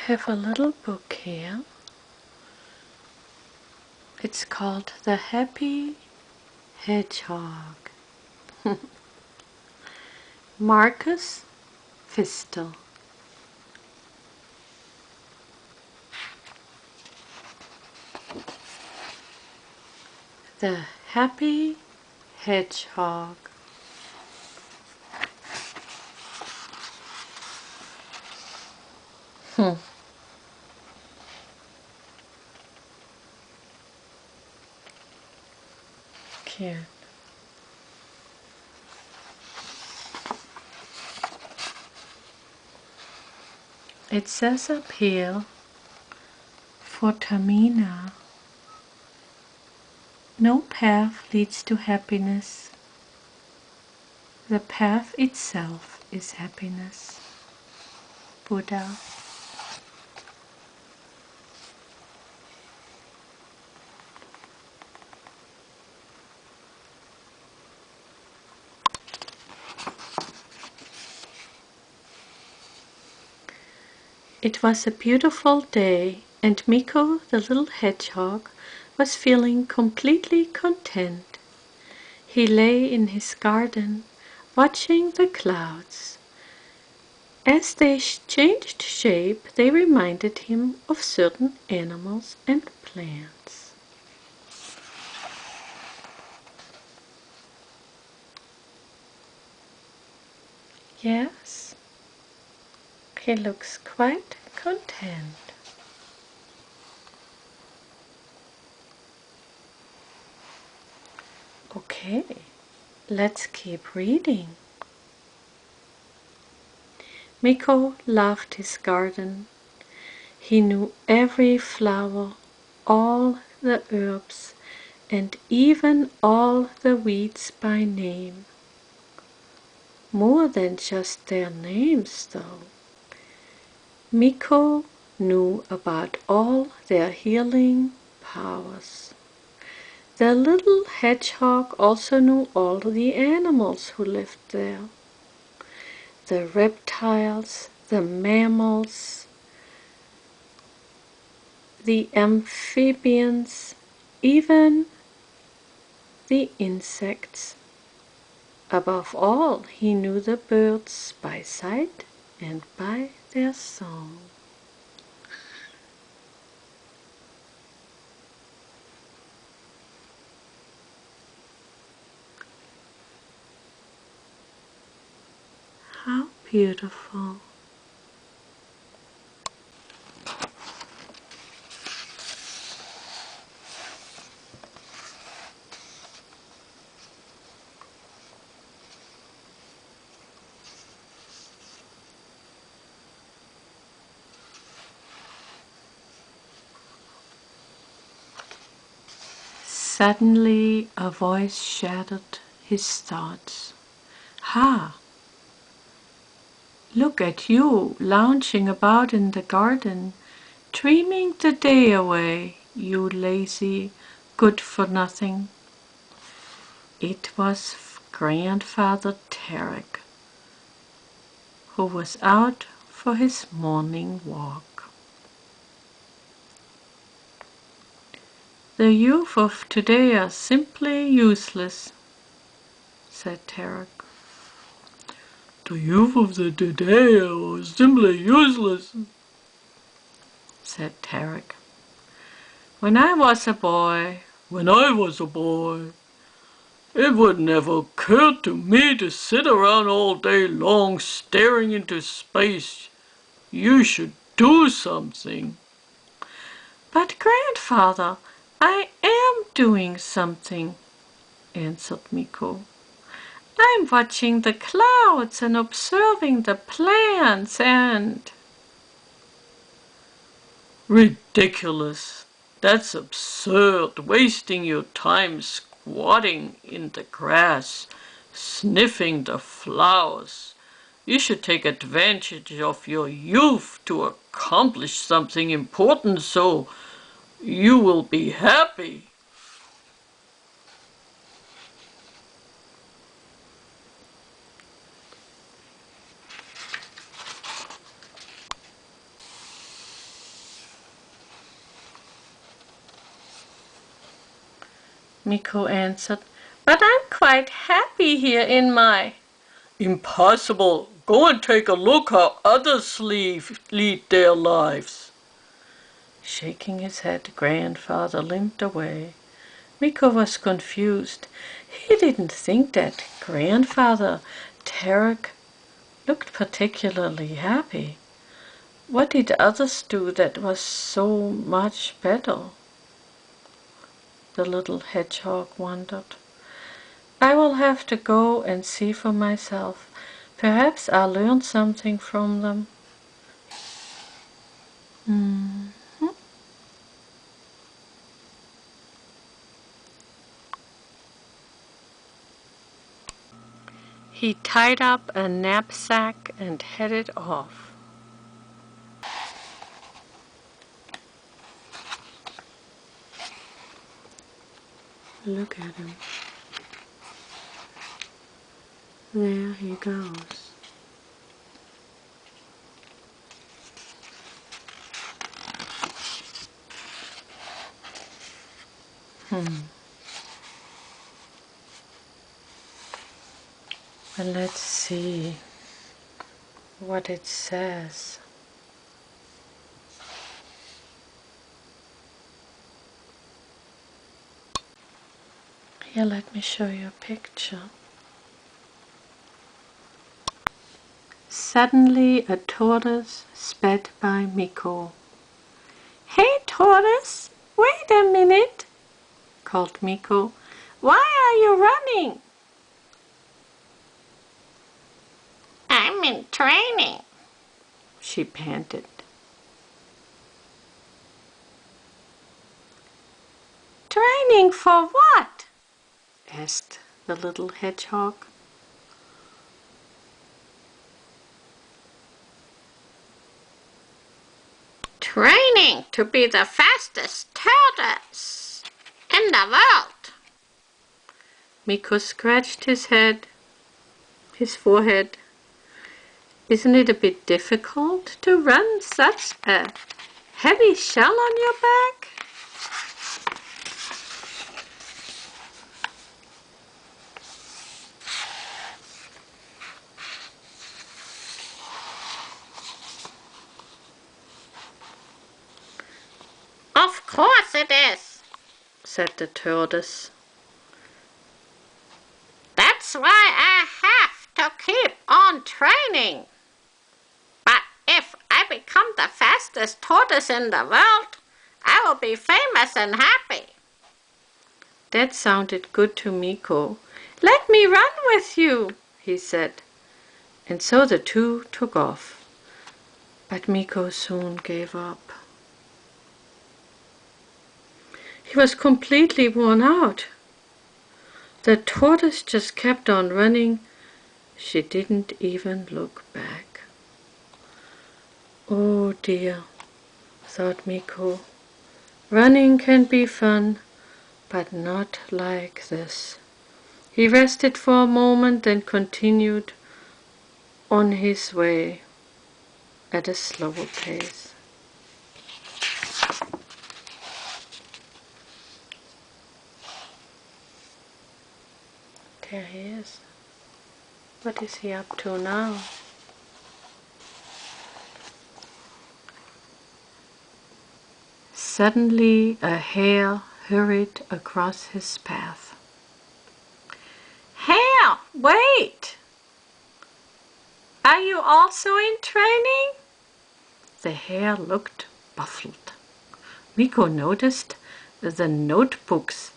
have a little book here. It's called The Happy Hedgehog. Marcus Fistel. The Happy Hedgehog. Cute. It says up here for Tamina, no path leads to happiness. The path itself is happiness. Buddha. It was a beautiful day, and Miko, the little hedgehog, was feeling completely content. He lay in his garden, watching the clouds. As they changed shape, they reminded him of certain animals and plants. Yes, he looks quite content. Okay, let's keep reading. Miko loved his garden. He knew every flower, all the herbs, and even all the weeds by name. More than just their names, though. Miko knew about all their healing powers. The little hedgehog also knew all the animals who lived there. The reptiles, the mammals, the amphibians, even the insects. Above all, he knew the birds by sight and by their song. How beautiful. Suddenly a voice shattered his thoughts. Ha! Look at you, lounging about in the garden, dreaming the day away, you lazy, good-for-nothing. It was Grandfather Tarek, who was out for his morning walk. The youth of today are simply useless, said Tarek. The youth of the today are simply useless, said Tarek. When I was a boy, it would never occur to me to sit around all day long staring into space. You should do something. But grandfather, I am doing something, answered Miko. I'm watching the clouds and observing the plants and... Ridiculous! That's absurd, wasting your time squatting in the grass, sniffing the flowers. You should take advantage of your youth to accomplish something important so you will be happy. Miko answered. But I'm quite happy here in my... Impossible. Go and take a look how others lead their lives. Shaking his head, Grandfather limped away. Miko was confused. He didn't think that Grandfather Tarek looked particularly happy. What did others do that was so much better? The little hedgehog wondered. I will have to go and see for myself. Perhaps I'll learn something from them. He tied up a knapsack and headed off. Look at him. There he goes. Well, let's see what it says. Here, let me show you a picture. Suddenly a tortoise sped by Miko. Hey, tortoise, wait a minute, called Miko. Why are you running? I'm in training, she panted. Training for what? Asked the little hedgehog. Training to be the fastest tortoise in the world. Miko scratched his forehead. Isn't it a bit difficult to run such a heavy shell on your back? Of course it is, said the tortoise. That's why I have to keep on training. But if I become the fastest tortoise in the world, I will be famous and happy. That sounded good to Miko. Let me run with you, he said. And so the two took off. But Miko soon gave up. He was completely worn out. The tortoise just kept on running. She didn't even look back. Oh dear, thought Miko. Running can be fun, but not like this. He rested for a moment and continued on his way at a slower pace. There he is. What is he up to now? Suddenly a hare hurried across his path. Hare, wait! Are you also in training? The hare looked baffled. Miko noticed the notebooks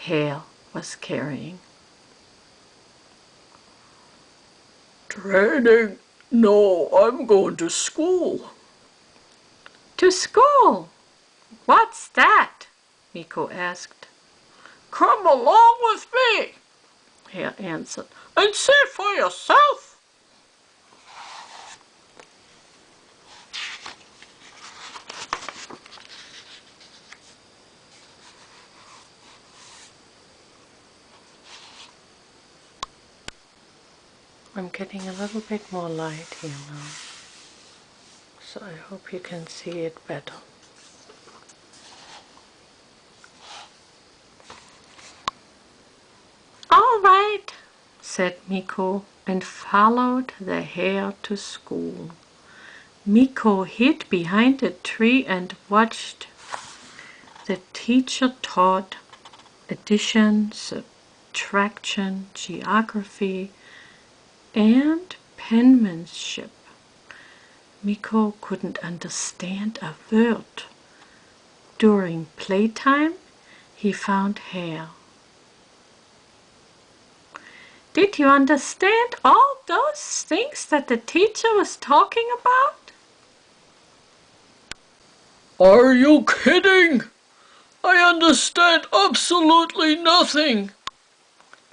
Hare was carrying. Training? No, I'm going to school. To school? What's that? Miko asked. Come along with me, Hare answered. and see for yourself. I'm getting a little bit more light here now, so I hope you can see it better. said Miko, and followed the hare to school. Miko hid behind a tree and watched. The teacher taught addition, subtraction, geography, and penmanship. Miko couldn't understand a word. During playtime, he found hare. Did you understand all those things that the teacher was talking about? Are you kidding? I understand absolutely nothing,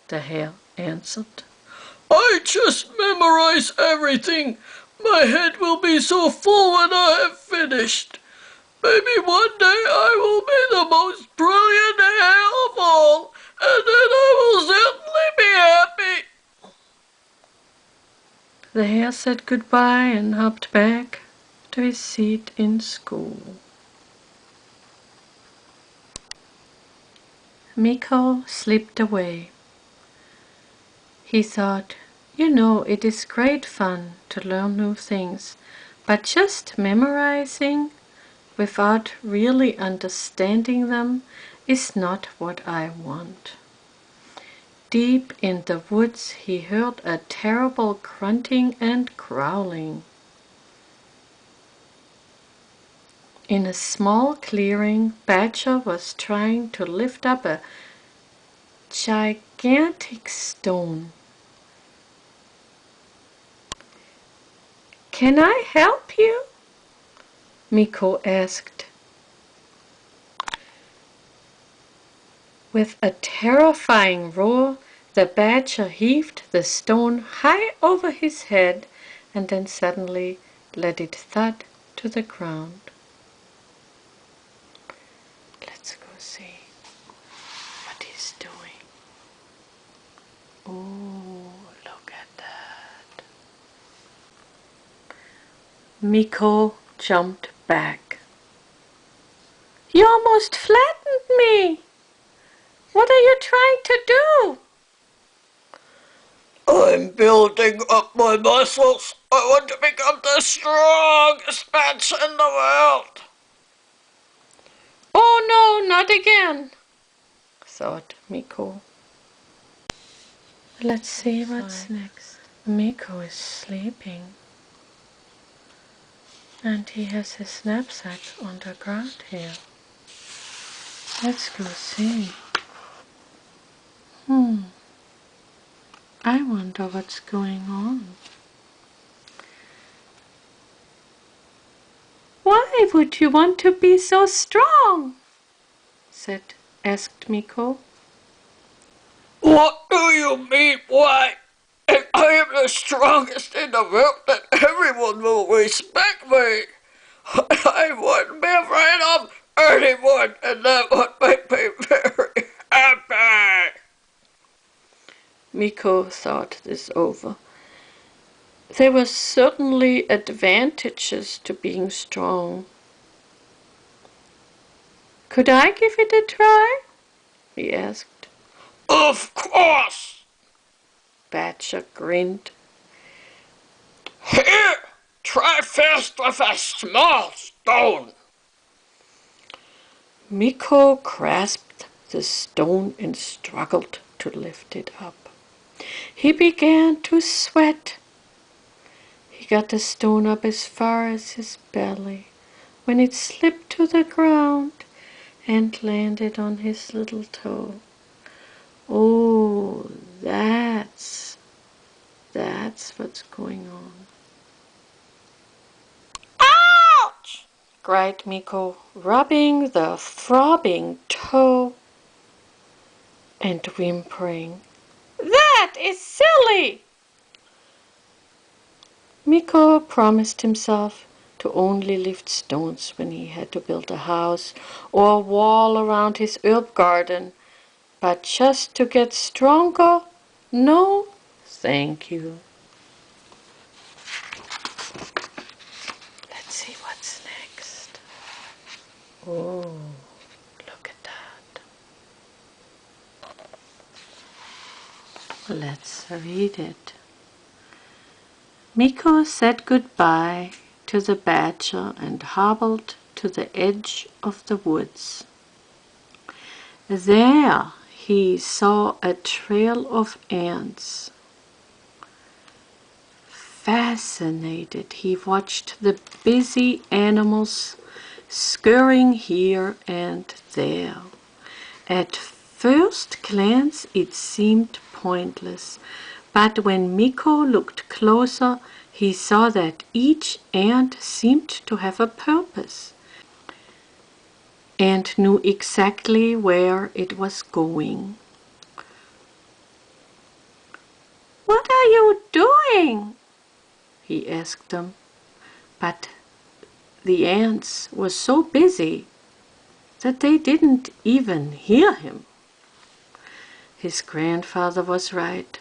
The hare answered. I just memorize everything. My head will be so full when I have finished. Maybe one day I will be the most brilliant hare of all, and then I will certainly be happy. The hare said goodbye and hopped back to his seat in school. Miko slipped away. He thought, it is great fun to learn new things, but just memorizing without really understanding them is not what I want. Deep in the woods he heard a terrible grunting and growling. In a small clearing, Badger was trying to lift up a gigantic stone. "Can I help you?" Miko asked. With a terrifying roar, the badger heaved the stone high over his head and then suddenly let it thud to the ground. Let's go see what he's doing. Oh, look at that. Miko jumped back. "You almost flattened me! What are you trying to do?" I'm building up my muscles. I want to become the strongest badger in the world. "Oh no, not again," thought Miko. Let's see what's next. Miko is sleeping. And he has his knapsack on the ground here. Let's go see. I wonder what's going on. "Why would you want to be so strong?" asked Miko. What do you mean, why? If I am the strongest in the world, then everyone will respect me. I wouldn't be afraid of anyone, and that would make me very happy. Miko thought this over. There were certainly advantages to being strong. "Could I give it a try?" he asked. Of course. Badger grinned. Here, try first with a small stone. Miko grasped the stone and struggled to lift it up. He began to sweat. He got the stone up as far as his belly when it slipped to the ground and landed on his little toe. Oh, that's what's going on. Ouch! Cried Miko, rubbing the throbbing toe and whimpering. That is silly! Miko promised himself to only lift stones when he had to build a house or a wall around his herb garden, but just to get stronger, no, thank you. Let's see what's next. Oh, look at that. Let's read it. Miko said goodbye to the badger and hobbled to the edge of the woods. There he saw a trail of ants. Fascinated, he watched the busy animals scurrying here and there. At first glance it seemed pointless, but when Miko looked closer, he saw that each ant seemed to have a purpose and knew exactly where it was going. "What are you doing?" he asked them, but the ants were so busy that they didn't even hear him. His grandfather was right.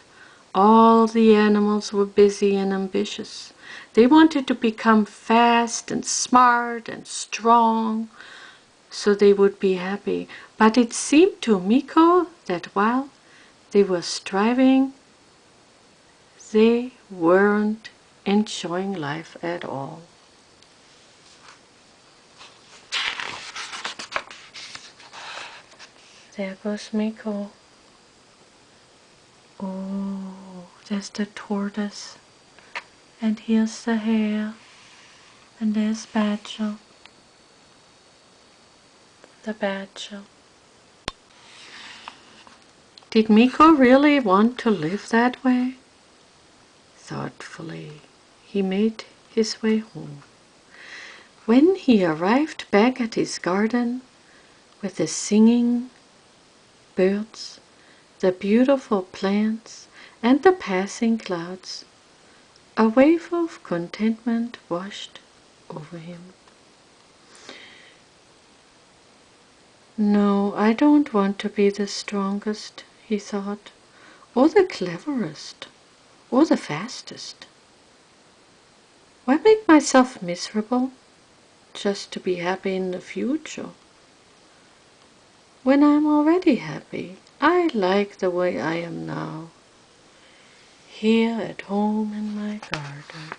All the animals were busy and ambitious. They wanted to become fast and smart and strong so they would be happy. But it seemed to Miko that while they were striving, they weren't enjoying life at all. There goes Miko. Oh, there's the tortoise. And here's the hare. And there's Badger. The badger. Did Miko really want to live that way? Thoughtfully, he made his way home. When he arrived back at his garden with the singing birds, the beautiful plants, and the passing clouds, a wave of contentment washed over him. No, I don't want to be the strongest, he thought, or the cleverest, or the fastest. Why make myself miserable just to be happy in the future? When I'm already happy, I like the way I am now, here at home in my garden.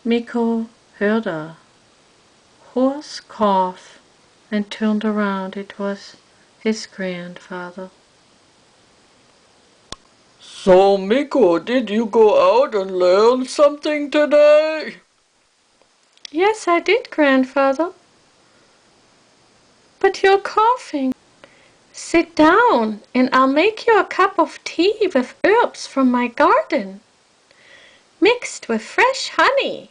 Miko heard a hoarse cough and turned around. It was his grandfather. So, Miko, did you go out and learn something today? Yes, I did, grandfather. But you're coughing. Sit down and I'll make you a cup of tea with herbs from my garden, mixed with fresh honey.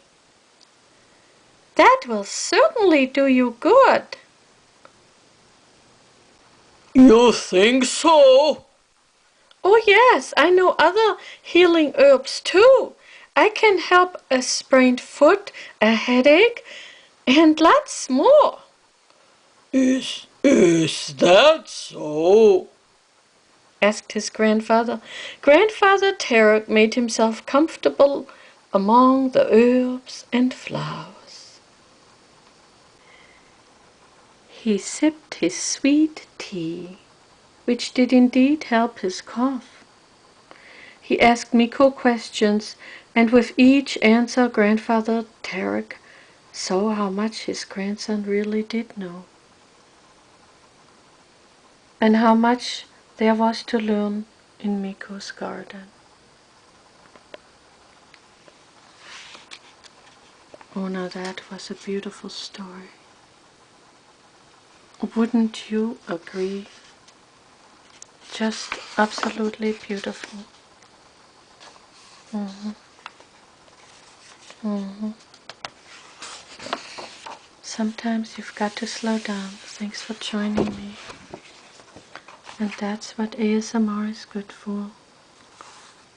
That will certainly do you good. You think so? Oh yes, I know other healing herbs too. I can help a sprained foot, a headache, and lots more. Is that so? Asked his grandfather. Grandfather Tarek made himself comfortable among the herbs and flowers. He sipped his sweet tea, which did indeed help his cough. He asked Miko questions, and with each answer Grandfather Tarek saw how much his grandson really did know, and how much there was to learn in Miko's garden. Oh, now that was a beautiful story. Wouldn't you agree? Just absolutely beautiful. Sometimes you've got to slow down. Thanks for joining me. And that's what ASMR is good for.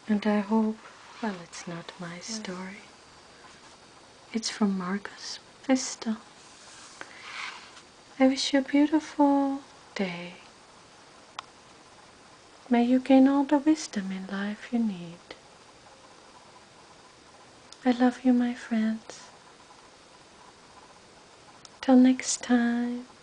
And I hope, well, it's not my story. It's from Marcus Vista. I wish you a beautiful day. May you gain all the wisdom in life you need. I love you, my friends. Till next time.